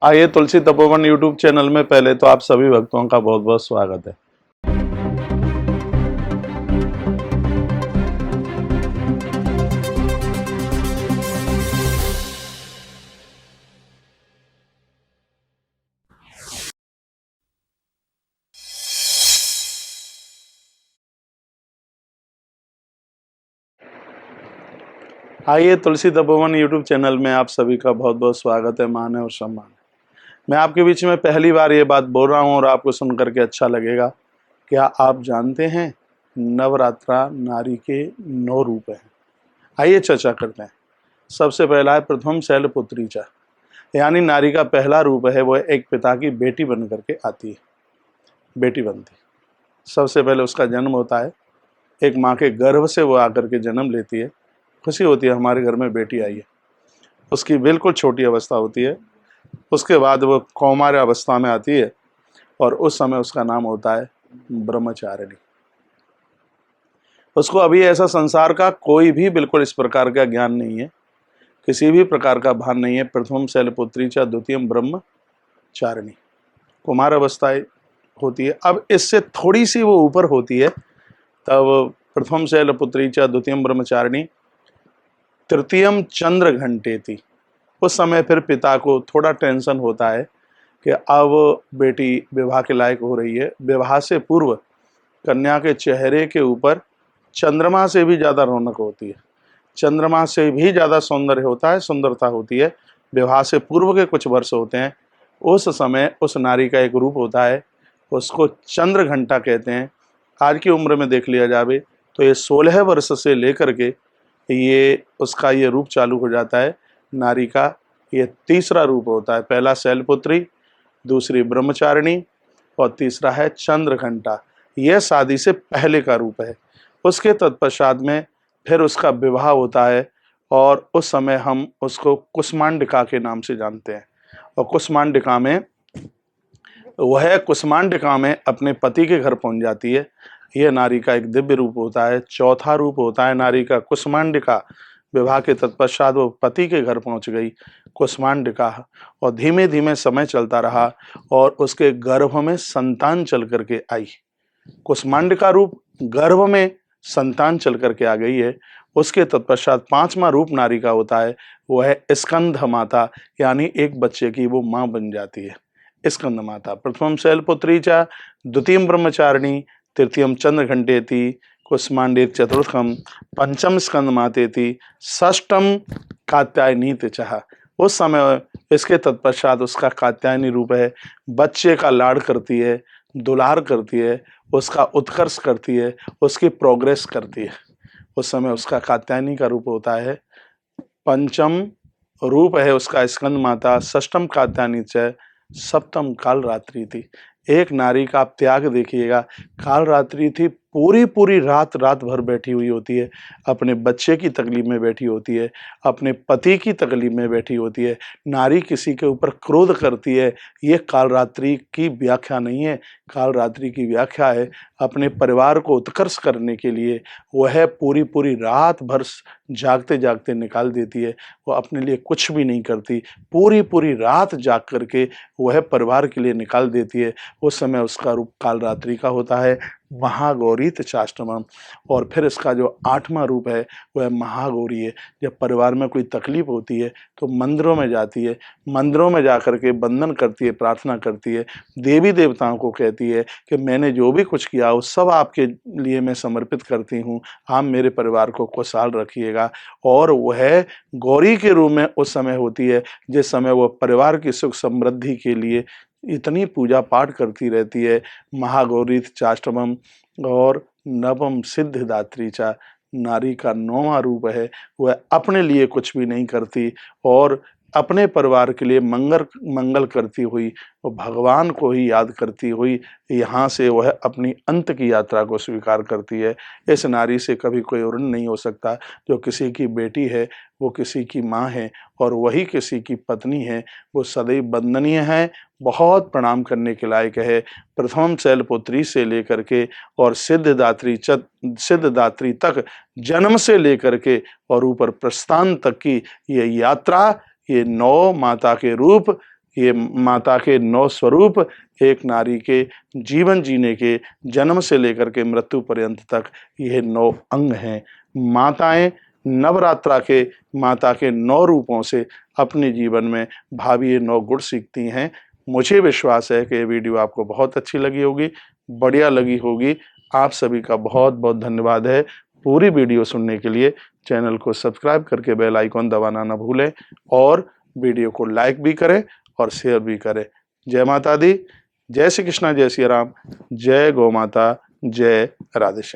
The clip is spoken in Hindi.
आइए तुलसी तपोवन यूट्यूब चैनल में पहले तो आप सभी भक्तों का बहुत बहुत स्वागत है। आइए तुलसी तपोवन यूट्यूब चैनल में आप सभी का बहुत बहुत स्वागत है, मान है और सम्मान है। मैं आपके बीच में पहली बार ये बात बोल रहा हूँ और आपको सुन करके अच्छा लगेगा। क्या आप जानते हैं नवरात्रा नारी के 9 रूप हैं? आइए चर्चा करते हैं। सबसे पहला है प्रथम शैलपुत्री च, यानी नारी का पहला रूप है वो एक पिता की बेटी बन करके आती है, बेटी बनती। सबसे पहले उसका जन्म होता है, एक माँ के गर्भ से वो आकर के जन्म लेती है। खुशी होती है हमारे घर में बेटी आई है। उसकी बिल्कुल छोटी अवस्था होती है, उसके बाद वो कौमार अवस्था में आती है और उस समय उसका नाम होता है ब्रह्मचारिणी। उसको अभी ऐसा संसार का कोई भी बिल्कुल इस प्रकार का ज्ञान नहीं है, किसी भी प्रकार का भान नहीं है। प्रथम शैलपुत्री च द्वितीयम ब्रह्मचारिणी, कुमार अवस्था होती है। अब इससे थोड़ी सी वो ऊपर होती है, तब प्रथम शैलपुत्री च द्वितीयम ब्रह्मचारिणी तृतीयम चंद्र घंटे थी। उस समय फिर पिता को थोड़ा टेंशन होता है कि अब बेटी विवाह के लायक हो रही है। विवाह से पूर्व कन्या के चेहरे के ऊपर चंद्रमा से भी ज़्यादा रौनक होती है, चंद्रमा से भी ज़्यादा सौंदर्य होता है, सुंदरता होती है। विवाह से पूर्व के कुछ वर्ष होते हैं, उस समय उस नारी का एक रूप होता है, उसको चंद्र घंटा कहते हैं। आज की उम्र में देख लिया जाए तो ये 16 वर्ष से लेकर के ये उसका ये रूप चालू हो जाता है। नारी का ये तीसरा रूप होता है, पहला शैलपुत्री, दूसरी ब्रह्मचारिणी और तीसरा है चंद्रघंटा। यह शादी से पहले का रूप है। उसके तत्पश्चात में फिर उसका विवाह होता है और उस समय हम उसको कुष्मांडिका के नाम से जानते हैं। और कुष्मांडिका में अपने पति के घर पहुंच जाती है। यह नारी का एक दिव्य रूप होता है। चौथा रूप होता है नारी का कुष्मांडिका। विवाह के तत्पश्चात वो पति के घर पहुंच गई कुष्मांडिका, और धीमे धीमे समय चलता रहा और उसके गर्भ में संतान चल करके आई। कुष्मांडिका रूप गर्भ में संतान चल करके आ गई है। उसके तत्पश्चात 5वां रूप नारी का होता है, वो है स्कंध माता, यानी एक बच्चे की वो माँ बन जाती है, स्कंद माता। प्रथम शैलपुत्री च द्वितीयम ब्रह्मचारिणी तृतीयम चंद्रघंटेति कुष्मांडे चतुर्थम पंचम स्कंद मातेति षष्टम कात्यायनीति चाह। उस समय इसके तत्पश्चात उसका कात्यायनी रूप है, बच्चे का लाड़ करती है, दुलार करती है, उसका उत्कर्ष करती है, उसकी प्रोग्रेस करती है। उस समय उसका कात्यायनी का रूप होता है। पंचम रूप है उसका स्कंद माता, षष्टम कात्यायनी च सप्तम काल रात्रि थी। एक नारी का आप त्याग देखिएगा, काल रात्रि थी, पूरी पूरी रात रात भर बैठी हुई होती है, अपने बच्चे की तकलीफ में बैठी होती है, अपने पति की तकलीफ में बैठी होती है। नारी किसी के ऊपर क्रोध करती है, ये काल रात्रि की व्याख्या नहीं है। काल रात्रि की व्याख्या है अपने परिवार को उत्कर्ष करने के लिए वह पूरी पूरी रात भर जागते जागते निकाल देती है। वो अपने लिए कुछ भी नहीं करती, पूरी पूरी रात जाग करके वह परिवार के लिए निकाल देती है। उस समय उसका रूप काल रात्रि का होता है, महागौरीत चाष्टमम। और फिर इसका जो 8वां रूप है वह महागौरी है। जब परिवार में कोई तकलीफ होती है तो मंदिरों में जाती है, मंदिरों में जा कर के वंदन करती है, प्रार्थना करती है, देवी देवताओं को कहती है कि मैंने जो भी कुछ किया वो सब आपके लिए मैं समर्पित करती हूँ, आप मेरे परिवार को खुशहाल रखिएगा। और वह गौरी के रूप में उस समय होती है जिस समय वह परिवार की सुख समृद्धि के लिए इतनी पूजा पाठ करती रहती है। महागौरी चाष्टमम। और नवम सिद्धिदात्री चा, नारी का 9वां रूप है, वह अपने लिए कुछ भी नहीं करती और अपने परिवार के लिए मंगल करती हुई और भगवान को ही याद करती हुई यहाँ से वह अपनी अंत की यात्रा को स्वीकार करती है। इस नारी से कभी कोई ऋण नहीं हो सकता। जो किसी की बेटी है वो किसी की माँ है और वही किसी की पत्नी है, वो सदैव वंदनीय है, बहुत प्रणाम करने के लायक है। प्रथम शैलपुत्री से लेकर के और सिद्धदात्री तक, जन्म से लेकर के और ऊपर प्रस्थान तक की ये यात्रा, ये 9 माता के रूप, ये माता के 9 स्वरूप एक नारी के जीवन जीने के जन्म से लेकर के मृत्यु पर्यंत तक ये 9 अंग हैं। माताएं नवरात्रा के माता के 9 रूपों से अपने जीवन में भावी ये 9 गुण सीखती हैं। मुझे विश्वास है कि ये वीडियो आपको बहुत अच्छी लगी होगी, बढ़िया लगी होगी। आप सभी का बहुत बहुत धन्यवाद है। पूरी वीडियो सुनने के लिए चैनल को सब्सक्राइब करके बेल आइकॉन दबाना ना भूलें और वीडियो को लाइक भी करें और शेयर भी करें। जय माता दी, जय श्री कृष्णा, जय श्री राम, जय गौ माता, जय राधे श्याम।